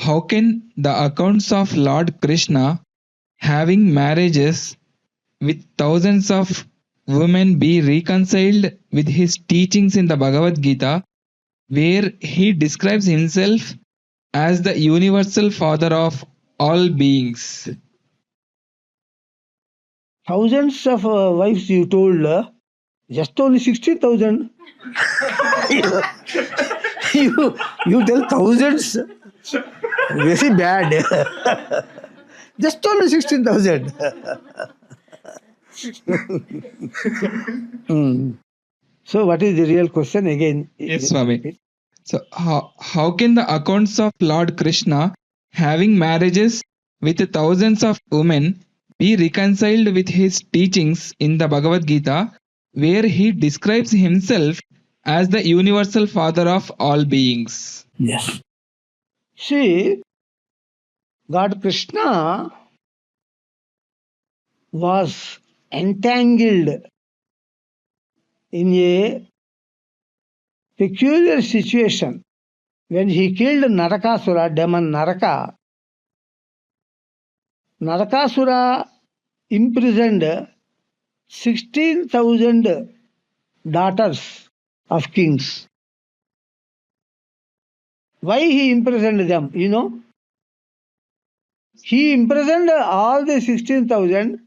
how can the accounts of Lord Krishna having marriages with thousands of women be reconciled with his teachings in the Bhagavad Gita, where he describes himself as the universal father of all beings? Thousands of wives you told, just only 60,000. you tell thousands. Very bad. Just only 16,000. So what is the real question again? Yes, Swami. So how can the accounts of Lord Krishna having marriages with thousands of women be reconciled with his teachings in the Bhagavad Gita, where he describes himself as the universal father of all beings? Yes. See, God Krishna was entangled in a peculiar situation when he killed Narakasura, demon Naraka. Narakasura imprisoned 16,000 daughters of kings. Why he imprisoned them? You know? He imprisoned all the 16,000,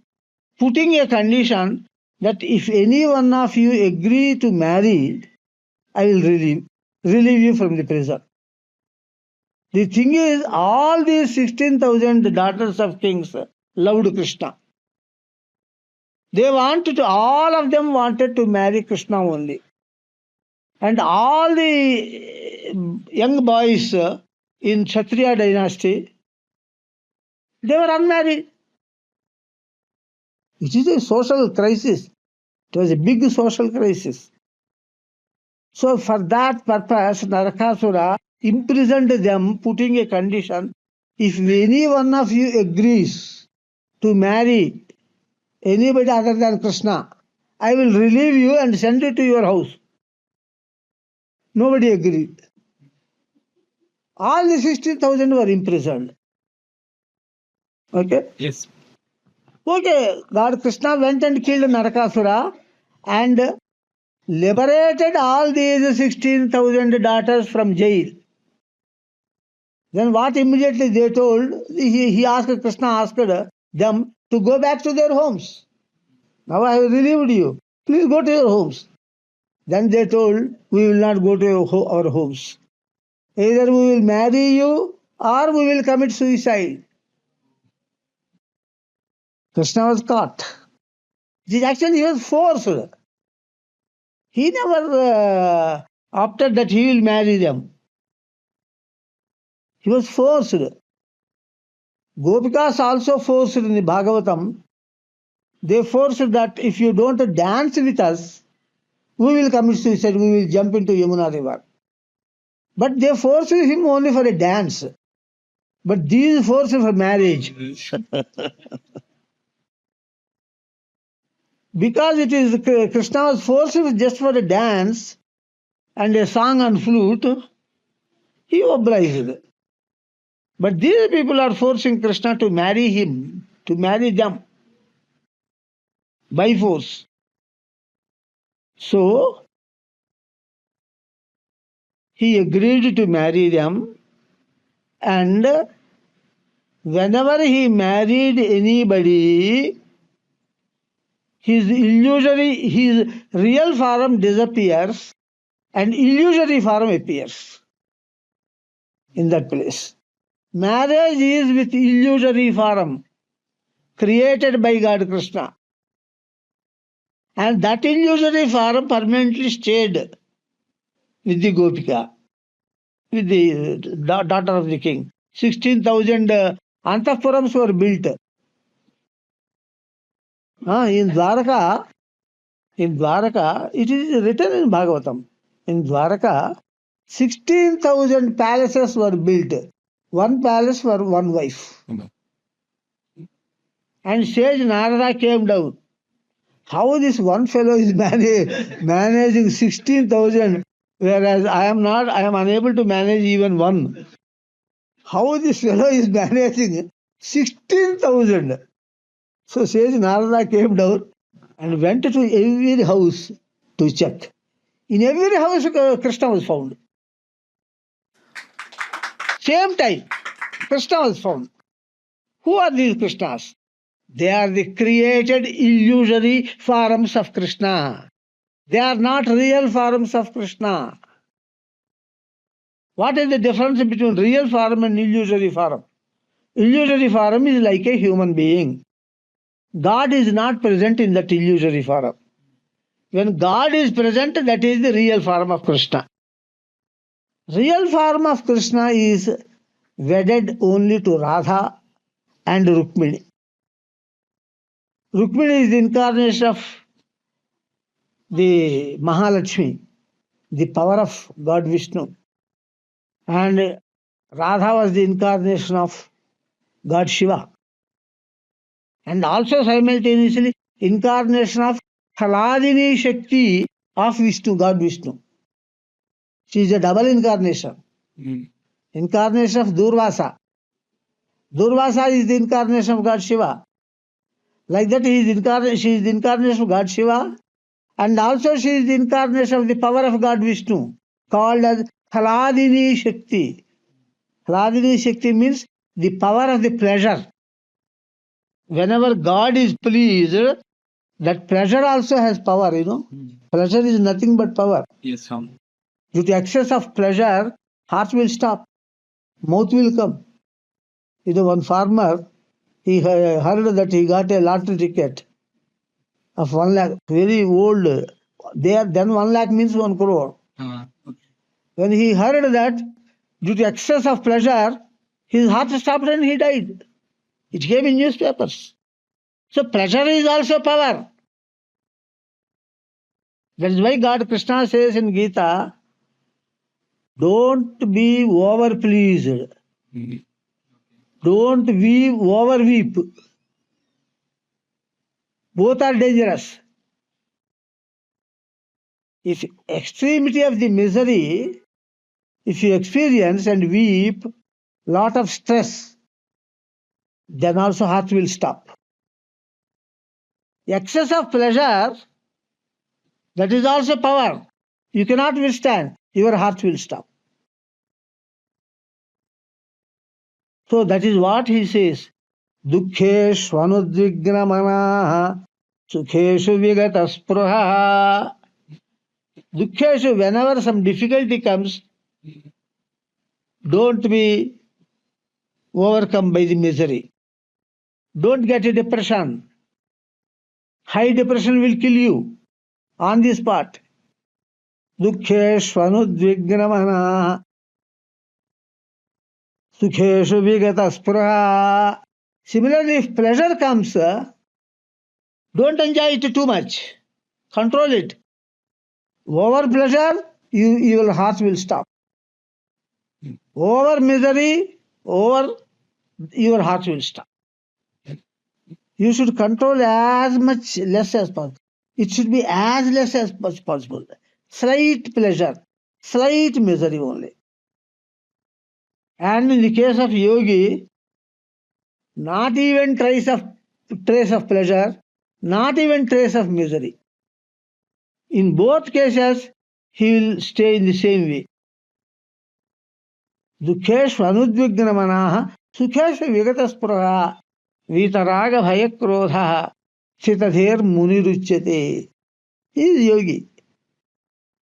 putting a condition that if any one of you agree to marry, I will relieve you from the prison. The thing is, all these 16,000 daughters of kings loved Krishna. All of them wanted to marry Krishna only. And all the young boys in Kshatriya dynasty, they were unmarried. It is a social crisis. It was a big social crisis. So for that purpose, Narakasura imprisoned them, putting a condition, if any one of you agrees to marry anybody other than Krishna, I will relieve you and send it to your house. Nobody agreed. All the 60,000 were imprisoned. Okay? Yes. Okay, God Krishna went and killed Narakasura and liberated all these 16,000 daughters from jail. Then what immediately they told, Krishna asked them to go back to their homes. Now I have relieved you. Please go to your homes. Then they told, we will not go to our homes. Either we will marry you or we will commit suicide. Krishna was caught. He was forced. He never opted that he will marry them. He was forced. Gopikas also forced in the Bhagavatam. They forced that if you don't dance with us, we will commit suicide, we will jump into Yamuna River. But they forced him only for a dance. But these forced for marriage. Because it is Krishna was forced just for a dance and a song and flute, he obliged. But these people are forcing Krishna to marry him, to marry them by force. So, he agreed to marry them, and whenever he married anybody, his real form disappears and illusory form appears in that place. Marriage is with illusory form created by God Krishna. And that illusory form permanently stayed with the Gopika, with the daughter of the king. 16,000 antapurams were built. In Dwaraka, it is written in Bhagavatam. In Dwaraka, 16,000 palaces were built. One palace for one wife. And sage Narada came down. How this one fellow is managing 16,000, whereas I am unable to manage even one. how this fellow is managing 16,000. So says Narada came down and went to every house to check. In every house, Krishna was found. Same time, Krishna was found. Who are these Krishnas? They are the created illusory forms of Krishna. They are not real forms of Krishna. What is the difference between real form and illusory form? Illusory form is like a human being. God is not present in that illusory form. When God is present, that is the real form of Krishna. Real form of Krishna is wedded only to Radha and Rukmini. Rukmini is the incarnation of the Mahalakshmi, the power of God Vishnu. And Radha was the incarnation of God Shiva. And also simultaneously incarnation of Haladini Shakti of Vishnu, God Vishnu. She is a double incarnation. Incarnation of Durvasa. Durvasa is the incarnation of God Shiva. Like that, she is the incarnation of God Shiva, and also she is the incarnation of the power of God Vishnu, called as Haladini Shakti. Haladini Shakti means the power of the pleasure. Whenever God is pleased, that pleasure also has power, Pleasure is nothing but power. Yes, Swami. Due to excess of pleasure, heart will stop, mouth will come. One farmer, he heard that he got a lottery ticket of 1 lakh, very old. Then 1 lakh means 1 crore. Okay. When he heard that, due to excess of pleasure, his heart stopped and he died. It came in newspapers. So pleasure is also power. That is why God Krishna says in Gita, don't be over pleased. Don't over weep. Both are dangerous. If extremity of the misery, if you experience and weep, lot of stress, then also heart will stop. Excess of pleasure, that is also power. You cannot withstand, your heart will stop. So that is what he says. Dukkhesh vanudvigna manaha sukheshu vigata spruha. Dukkhesh, whenever some difficulty comes, don't be overcome by the misery. Don't get a depression. High depression will kill you on the spot. Dukkhesh manaha sukheshu vigata spruha. Similarly, if pleasure comes, don't enjoy it too much. Control it. Over pleasure, your heart will stop. Over misery, your heart will stop. You should control as much less as possible. It should be as less as possible. Slight pleasure, slight misery only. And in the case of yogi, not even trace of pleasure, not even trace of misery. In both cases, he will stay in the same way. Dukkhesh anudvigna manaha sukhesh vigata spruha vitaraga bhayakrodha sitadher muniruchyate. He is yogi.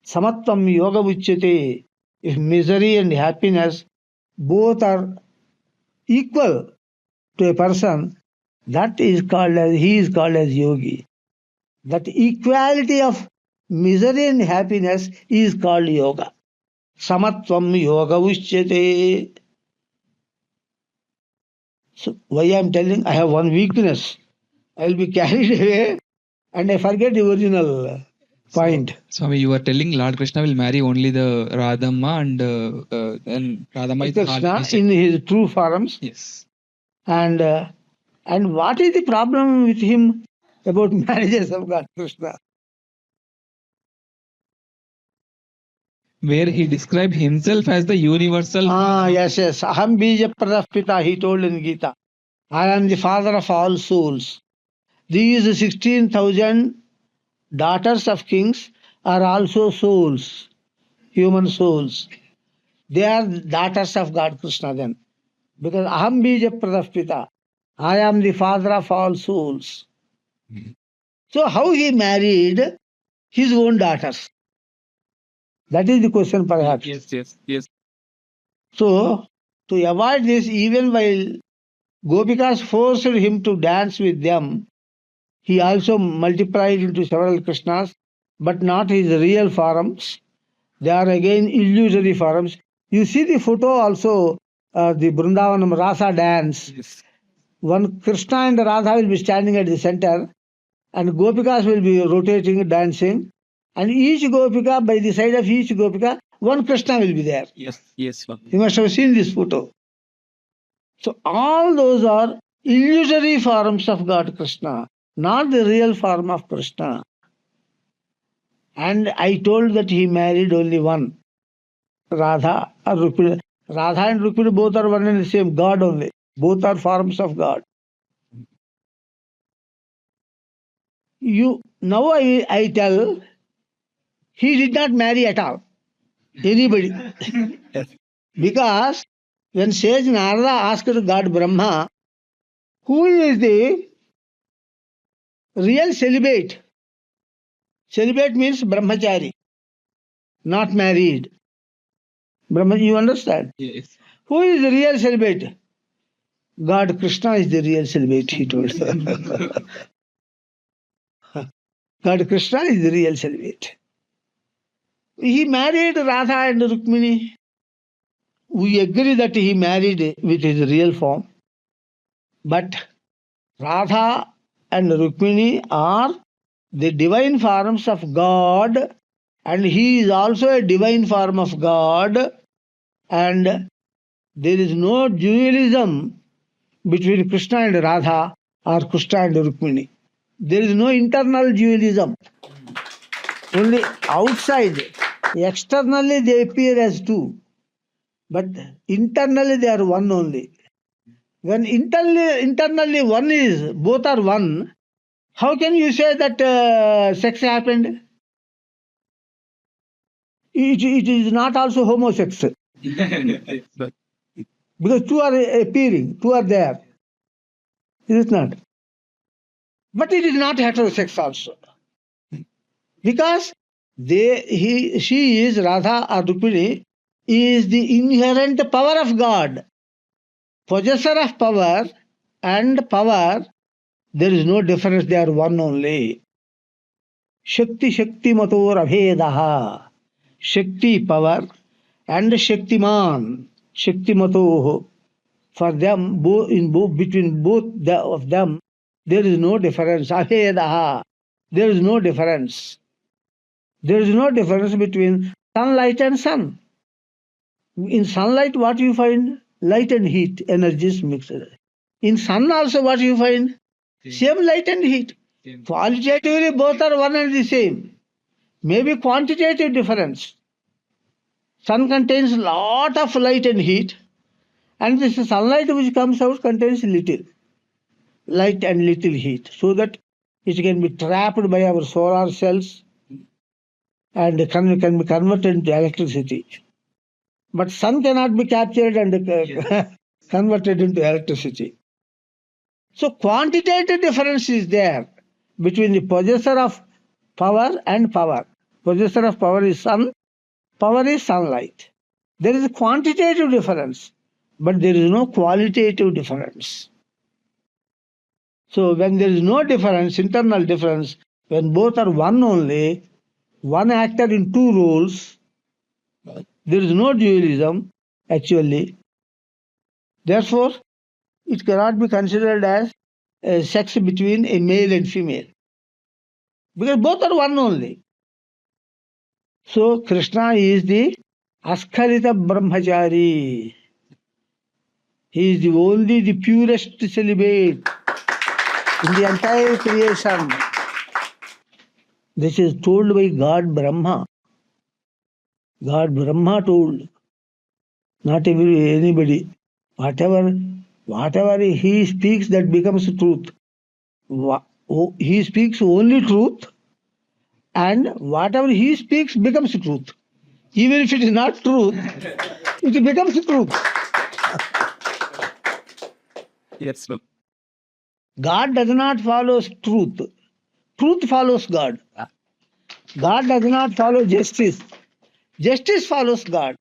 Samatvam yoga uchyate. If misery and happiness both are equal to a person, he is called as yogi. That equality of misery and happiness is called yoga. Samatvam yoga uchyate. So why I am telling, I have one weakness. I will be carried away and I forget the original point. Swami, you are telling Lord Krishna will marry only the Radhamma and Radhamma is Krishna in his true forms. Yes. And what is the problem with him about marriages of God Krishna? where he described himself as the universal. Yes. Aham bija pradapita, he told in Gita. I am the father of all souls. These 16,000 daughters of kings are also souls, human souls. They are daughters of God Krishna then. Because Aham bija pradapita, I am the father of all souls. So how he married his own daughters? That is the question perhaps. Yes. So, to avoid this, even while Gopikas forced him to dance with them, he also multiplied into several Krishnas, but not his real forms. They are again illusory forms. You see the photo also, the Vrindavanam Rasa dance. Yes. One Krishna and Radha will be standing at the center, and Gopikas will be rotating, dancing, and each Gopika, by the side of each Gopika, one Krishna will be there. Yes. You must have seen this photo. So all those are illusory forms of God Krishna, not the real form of Krishna. And I told that he married only one, Radha or Rukmini. Radha and Rukmini both are one and the same, God only. Both are forms of God. Now I tell, he did not marry at all. Anybody. Because when sage Narada asked God Brahma, who is the real celibate? Celibate means brahmachari, not married. Brahma, you understand? Yes. Who is the real celibate? God Krishna is the real celibate, he told. God Krishna is the real celibate. He married Radha and Rukmini. We agree that he married with his real form. But Radha and Rukmini are the divine forms of God, and he is also a divine form of God, and there is no dualism between Krishna and Radha or Krishna and Rukmini. There is no internal dualism. Only outside, externally they appear as two, but internally they are one only. When internally one is, both are one, how can you say that sex happened? It is not also homosex, But because two are appearing, two are there. Is it not? But it is not heterosex also. Because she is, Radha or Rukmini, is the inherent power of God. Possessor of power and power, there is no difference, they are one only. Shakti mator abhedaha. Shakti power and Shaktiman, Shaktimato. For them, between both of them, there is no difference. Abhedaha. There is no difference. There is no difference between sunlight and sun. In sunlight, what you find? Light and heat, energies mixed. In sun also, what you find? Same light and heat. Qualitatively, both are one and the same. Maybe quantitative difference. Sun contains lot of light and heat, and this sunlight which comes out contains little light and little heat, so that it can be trapped by our solar cells and can be converted into electricity. But sun cannot be captured and converted into electricity. So quantitative difference is there between the possessor of power and power. Possessor of power is sun, power is sunlight. There is a quantitative difference, but there is no qualitative difference. So when there is no difference, internal difference, when both are one only, one actor in two roles, there is no dualism actually. Therefore, it cannot be considered as a sex between a male and female, because both are one only. So Krishna is the Askarita Brahmachari. He is the purest celibate in the entire creation. This is told by God Brahma. God Brahma told, not anybody. Whatever he speaks, that becomes truth. He speaks only truth, and whatever he speaks becomes truth. Even if it is not truth, it becomes truth. Yes, Swami. God does not follow truth. Truth follows God. God does not follow justice. Justice follows God.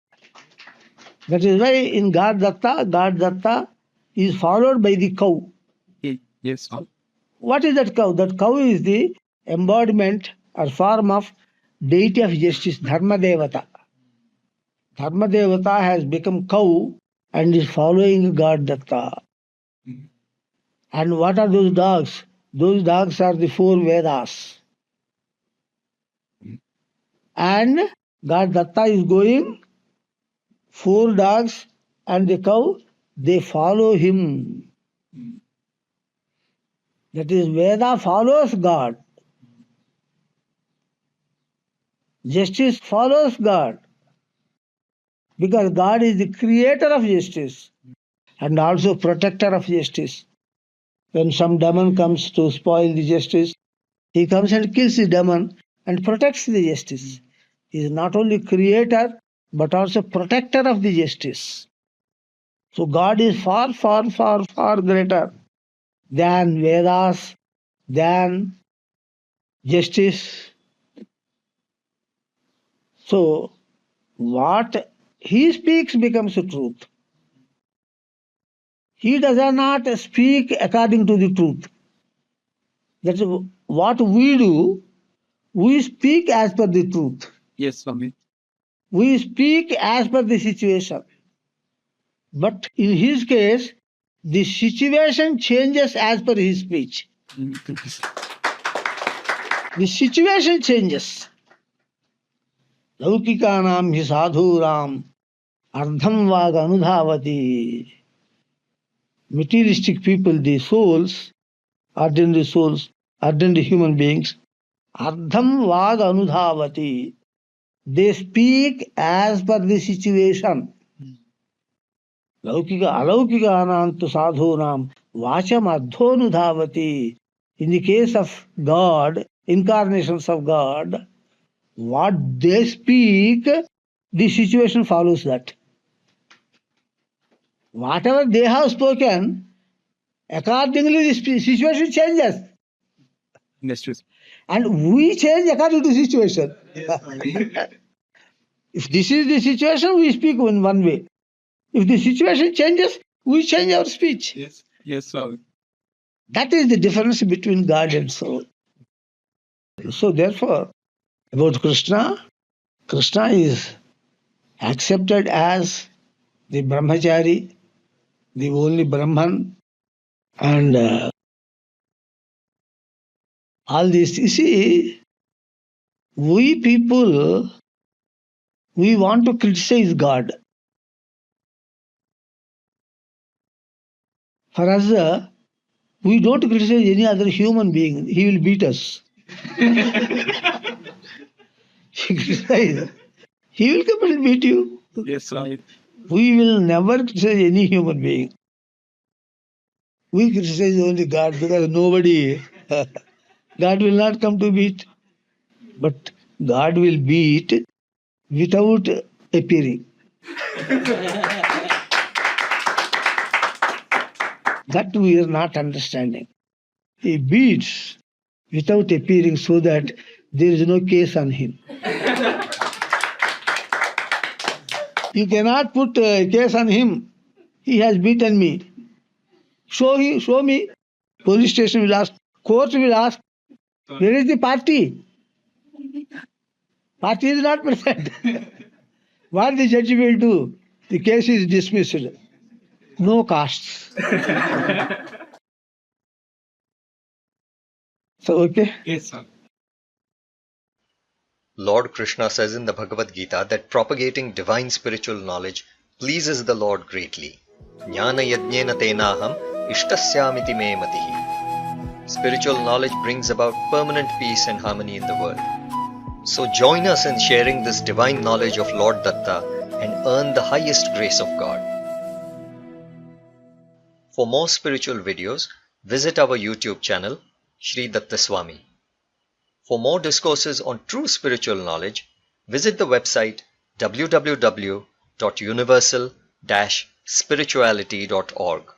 That is why in God Datta is followed by the cow. Yes, Swami. What is that cow? That cow is the embodiment or form of deity of justice, Dharma Devata. Dharma Devata has become cow and is following God Datta. And what are those dogs? Those dogs are the four Vedas. And God Datta is going, four dogs and the cow, they follow him. That is, Veda follows God. Justice follows God. Because God is the creator of justice and also protector of justice. When some demon comes to spoil the justice, he comes and kills the demon and protects the justice. He is not only creator but also protector of the justice. So God is far, far, far, far greater than Vedas, than justice. So what he speaks becomes truth. He does not speak according to the truth. That's what we do. We speak as per the truth. Yes, Swami. We speak as per the situation. But in his case, the situation changes as per his speech. The situation changes. Laukikanam hi sadhuram ardham vaga anudhavati. Materialistic people, the souls, ordinary human beings, ardham vaga anudhavati. They speak as per the situation. Laukika alaukikanantu sadhunam vacham adhonudhavati. In the case of God, incarnations of God, what they speak, the situation follows that. Whatever they have spoken, accordingly the situation changes. That's true. And we change according to the situation. If this is the situation, we speak in one way. If the situation changes, we change our speech. Yes. Yes, Swami. That is the difference between God and soul. So therefore, about Krishna, Krishna is accepted as the Brahmachari, the only Brahman, and all this. You see, we people, we want to criticize God. For us, we don't criticize any other human being. He will beat us. Criticize. He will come and beat you. Yes, Swami. We will never criticize any human being. We criticize only God because nobody, God will not come to beat. But God will beat without appearing. That we are not understanding. He beats without appearing so that there is no case on him. You cannot put a case on him. He has beaten me. Show me. Police station will ask. Court will ask. Where is the party? Party is not present. What the judge will do? The case is dismissed. No costs. So, okay? Yes, Swami. Lord Krishna says in the Bhagavad Gita that propagating divine spiritual knowledge pleases the Lord greatly. Jnana yajnena tenaham ishtasyamiti me matihi. Spiritual knowledge brings about permanent peace and harmony in the world. So join us in sharing this divine knowledge of Lord Datta and earn the highest grace of God. For more spiritual videos, visit our YouTube channel, Shri Datta Swami. For more discourses on true spiritual knowledge, visit the website www.universal-spirituality.org.